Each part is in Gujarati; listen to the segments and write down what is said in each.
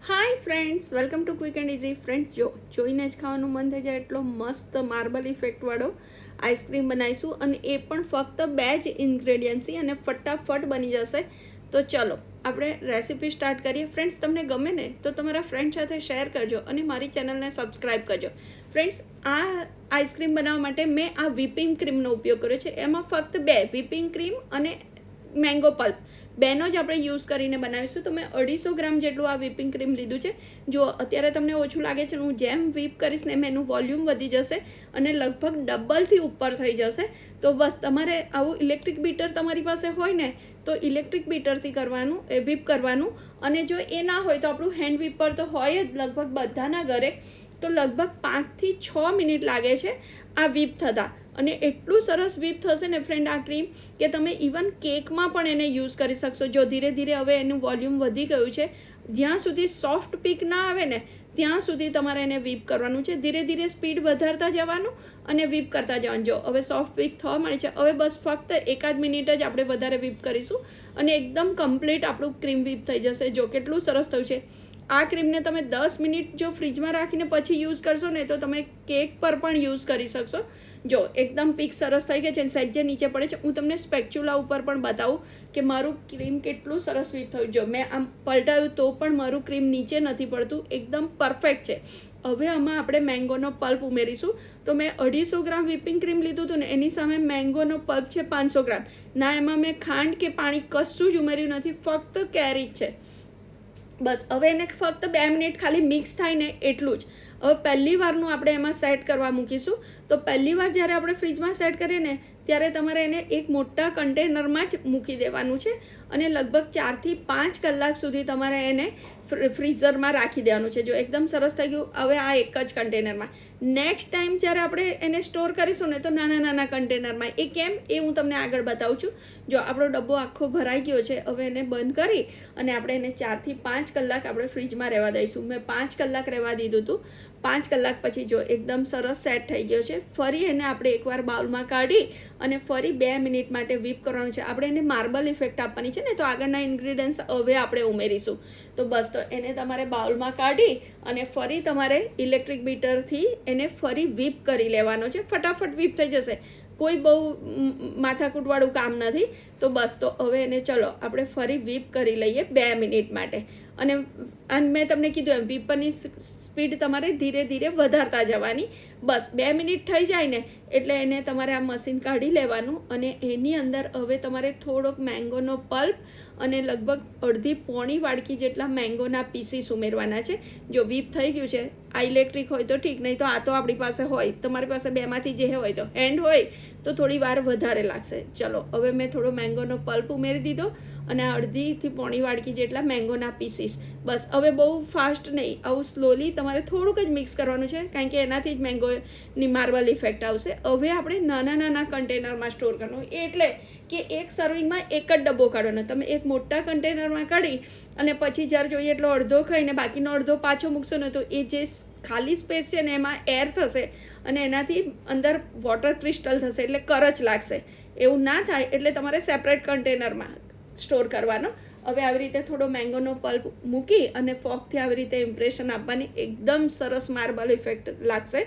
Hi friends, welcome to Quick and Easy. Friends, જોઈને જ ખાવાનું મન થઈ જાય એટલો મસ્ત માર્બલ ઇફેક્ટવાળો આઈસ્ક્રીમ બનાવીશું, અને એ પણ ફક્ત 2 જ ઇન્ગ્રેડિયન્ટ્સથી અને ફટાફટ બની જશે. તો ચલો આપણે રેસીપી સ્ટાર્ટ કરીએ. ફ્રેન્ડ્સ, તમને ગમે ને તો તમારા ફ્રેન્ડ સાથે શેર કરજો અને મારી ચેનલને સબસ્ક્રાઈબ કરજો. ફ્રેન્ડ્સ, આ આઈસ્ક્રીમ બનાવવા માટે મેં આ વ્હિપિંગ ક્રીમનો ઉપયોગ કર્યો છે. એમાં ફક્ત 2 વ્હિપિંગ ક્રીમ અને મેંગો પલ્પ બેનો જ આપણે યુઝ કરીને બનાવીશું. તો મેં 250 ગ્રામ જેટલું આ વ્હિપિંગ ક્રીમ લીધું છે. જો અત્યારે તમને ઓછું લાગે છે, હું જેમ વ્હીપ કરીશ ને એનું વોલ્યુમ વધી જશે અને લગભગ ડબલથી ઉપર થઈ જશે. તો બસ તમારે આવું ઇલેક્ટ્રિક બીટર તમારી પાસે હોય ને તો ઇલેક્ટ્રિક બીટરથી કરવાનું, વ્હીપ કરવાનું. અને જો એ ના હોય તો આપણું હેન્ડ વ્હીપર તો હોય જ લગભગ બધાના ઘરે. તો લગભગ 5 થી 6 મિનિટ લાગે છે આ વ્હીપ થતાં. અને એટલું સરસ વ્હીપ થશે ને ફ્રેન્ડ આ ક્રીમ, કે તમે ઇવન કેકમાં પણ એને યુઝ કરી શકશો. જો ધીરે ધીરે હવે એનું વોલ્યુમ વધી ગયું છે, જ્યાં સુધી સોફ્ટ પીક ના આવે ને ત્યાં સુધી તમારે એને વ્હીપ કરવાનું છે. ધીરે ધીરે સ્પીડ વધારતા જવાનું અને વ્હીપ કરતા જવાનું. જો હવે સોફ્ટ પીક થવા મળી છે, હવે બસ ફક્ત 1 મિનિટ જ આપણે વધારે વ્હીપ કરીશું અને એકદમ કમ્પ્લીટ આપણું ક્રીમ વ્હીપ થઈ જશે. જો કેટલું સરસ થયું છે. આ ક્રીમને તમે 10 મિનિટ જો ફ્રીજમાં રાખીને પછી યુઝ કરશો ને તો તમે કેક પર પણ યુઝ કરી શકશો. જો એકદમ પીક સરસ થઈ ગઈ છે, સહેજે નીચે પડે છે. હું તમને સ્પેક્ચ્યુલા ઉપર પણ બતાવું કે મારું ક્રીમ કેટલું સરસ વ્હીપ થયું. જો મેં આમ પલટાવ્યું તો પણ મારું ક્રીમ નીચે નથી પડતું, એકદમ પરફેક્ટ છે. હવે આમાં આપણે મેંગોનો પલ્પ ઉમેરીશું. તો મેં 250 ગ્રામ વ્હિપિંગ ક્રીમ લીધું હતું ને એની સામે મેંગોનો પલ્પ છે 500 ગ્રામ. ના એમાં મેં ખાંડ કે પાણી કશું જ ઉમેર્યું નથી, ફક્ત કેરી જ છે. બસ હવે એને ફક્ત 2 મિનિટ ખાલી મિક્સ થાય ને એટલું જ. હવે પહેલી વારનું આપણે એમાં સેટ કરવા મૂકીશું. તો પહેલી વાર જ્યારે આપણે ફ્રીજમાં સેટ કરીએ ને ત્યારે તમારે એને એક મોટા કન્ટેનરમાં જ મૂકી દેવાનું છે અને લગભગ 4 થી 5 કલાક સુધી તમારે એને ફ્રીઝરમાં રાખી દેવાનું છે. જો એકદમ સરસ થઈ ગયું. હવે આ એક જ કન્ટેનરમાં નેક્સ્ટ ટાઈમ જ્યારે આપણે એને સ્ટોર કરીશું ને તો નાના નાના કન્ટેનરમાં. એ કેમ એ હું તમને આગળ બતાવું છું. જો આપણો ડબ્બો આખો ભરાઈ ગયો છે, હવે એને બંધ કરી અને આપણે એને 4 થી 5 કલાક આપણે ફ્રીજમાં રહેવા દઈશું. મેં 5 કલાક રહેવા દીધું હતું. 5 કલાક પછી જો એકદમ સરસ સેટ થઈ ગયો છે. ફરી એને આપણે એકવાર બાઉલમાં કાઢી અને ફરી 2 મિનિટ માટે વ્હીપ કરવાનું છે. આપણે એને માર્બલ ઇફેક્ટ આપવાની છે ને, તો આગળના ઇન્ગ્રીડિયન્ટ્સ હવે આપણે ઉમેરીશું. તો બસ તો એને તમારે બાઉલમાં કાઢી અને ફરી તમારે ઇલેક્ટ્રિક બીટરથી એને ફરી વ્હીપ કરી લેવાનો છે. ફટાફટ વ્હીપ થઈ જશે, કોઈ બહુ માથાકૂટવાળું કામ નથી. તો બસ તો હવે એને ચલો આપણે ફરી વ્હીપ કરી લઈએ 2 મિનિટ માટે. અને મેં તમને કીધું એમ વ્હીપરની સ્પીડ તમારે ધીરે ધીરે વધારતા જવાની. બસ 2 મિનિટ થઈ જાય ને એટલે એને તમારે આ મશીન કાઢી લેવાનું અને એની અંદર હવે તમારે થોડોક મેંગોનો પલ્પ અને લગભગ અડધી પોણી વાડકી જેટલા મેંગોના પીસીસ ઉમેરવાના છે. જો વ્હીપ થઈ ગયું છે, આ ઇલેક્ટ્રિક હોય તો ઠીક, નહીં તો આ તો આપણી પાસે હોય. તમારી પાસે બેમાંથી જે હોય, તો હેન્ડ હોય તો થોડી વાર વધારે લાગશે. ચલો હવે મેં થોડો મેંગોનો પલ્પ ઉમેરી દીધો અને આ અડધીથી પોણી વાડકી જેટલા મેંગોના પીસીસ. બસ હવે બહુ ફાસ્ટ નહીં, આવું સ્લોલી તમારે થોડુંક જ મિક્સ કરવાનું છે, કારણ કે એનાથી જ મેંગોની માર્બલ ઇફેક્ટ આવશે. હવે આપણે નાના નાના કન્ટેનરમાં સ્ટોર કરવાનું, એટલે કે એક સર્વિંગમાં એક જ ડબ્બો કાઢવાનો. તમે એક મોટા કન્ટેનરમાં કાઢી અને પછી જ્યારે જોઈએ એટલો અડધો ખાઈને બાકીનો અડધો પાછો મૂકશો ને તો એ જે ખાલી સ્પેસ છે ને એમાં એર થશે અને એનાથી અંદર વોટર ક્રિસ્ટલ થશે, એટલે કરચ લાગશે. એવું ના થાય એટલે તમારે સેપરેટ કન્ટેનરમાં સ્ટોર કરવાનો. હવે આવી રીતે થોડો મેંગોનો પલ્પ મૂકી અને ફોકથી આવી રીતે ઇમ્પ્રેશન આપવાની, એકદમ સરસ માર્બલ ઇફેક્ટ લાગશે.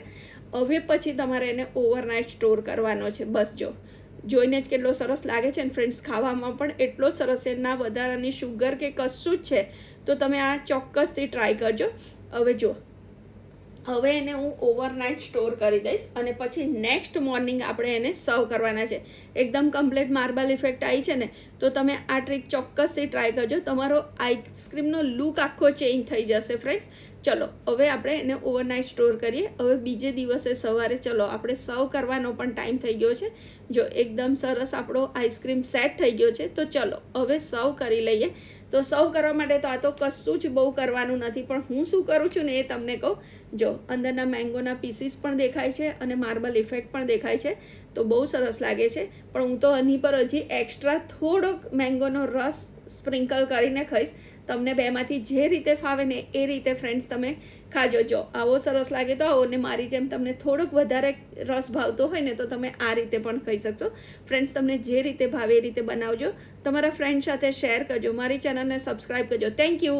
હવે પછી તમારે એને ઓવરનાઇટ સ્ટોર કરવાનો છે. બસ જોઈને જ કેટલો સરસ લાગે છે ને ફ્રેન્ડ્સ, ખાવામાં પણ એટલો સરસ છે. ના વધારાની શુગર કે કશું જ છે. તો તમે આ ચોક્કસથી ટ્રાય કરજો. હવે એને હું ઓવરનાઇટ સ્ટોર કરી દઈશ અને પછી નેક્સ્ટ મોર્નિંગ આપણે એને સર્વ કરવાના છે. એકદમ કમ્પ્લીટ માર્બલ ઇફેક્ટ આવી છે ને, તો તમે આ ટ્રીક ચોક્કસથી ટ્રાય કરજો. તમારો આઈસ્ક્રીમનો લુક આખો ચેન્જ થઈ જશે ફ્રેન્ડ્સ. ચલો હવે આપણે એને ઓવરનાઇટ સ્ટોર કરીએ. હવે બીજે દિવસે સવારે ચલો આપણે સર્વ કરવાનો પણ ટાઈમ થઈ ગયો છે. જો એકદમ સરસ આપણો આઈસ્ક્રીમ સેટ થઈ ગયો છે. તો ચલો હવે સર્વ કરી લઈએ. તો સર્વ કરવા માટે તો આ તો કશું જ બહુ કરવાનું નથી, પણ હું શું કરું છું ને એ તમને કહું. જો અંદરના મેંગોના પીસીસ પણ દેખાય છે અને માર્બલ ઇફેક્ટ પણ દેખાય છે, તો બહુ સરસ લાગે છે. પણ હું તો આની પર હજી એક્સ્ટ્રા થોડોક મેંગોનો રસ સ્પ્રિંકલ કરીને ખાઈશ. તમને બેમાંથી જે રીતે ફાવે ને એ રીતે ફ્રેન્ડ્સ તમે ખાજો. જો આવો સરસ લાગે તો આવો, ને મારી જેમ તમને થોડોક વધારે રસ ભાવતો હોય ને તો તમે આ રીતે પણ ખાઈ શકશો. ફ્રેન્ડ્સ, તમને જે રીતે ભાવે એ રીતે બનાવજો. તમારા ફ્રેન્ડ સાથે શેર કરજો. મારી ચેનલને સબસ્ક્રાઈબ કરજો. Thank you.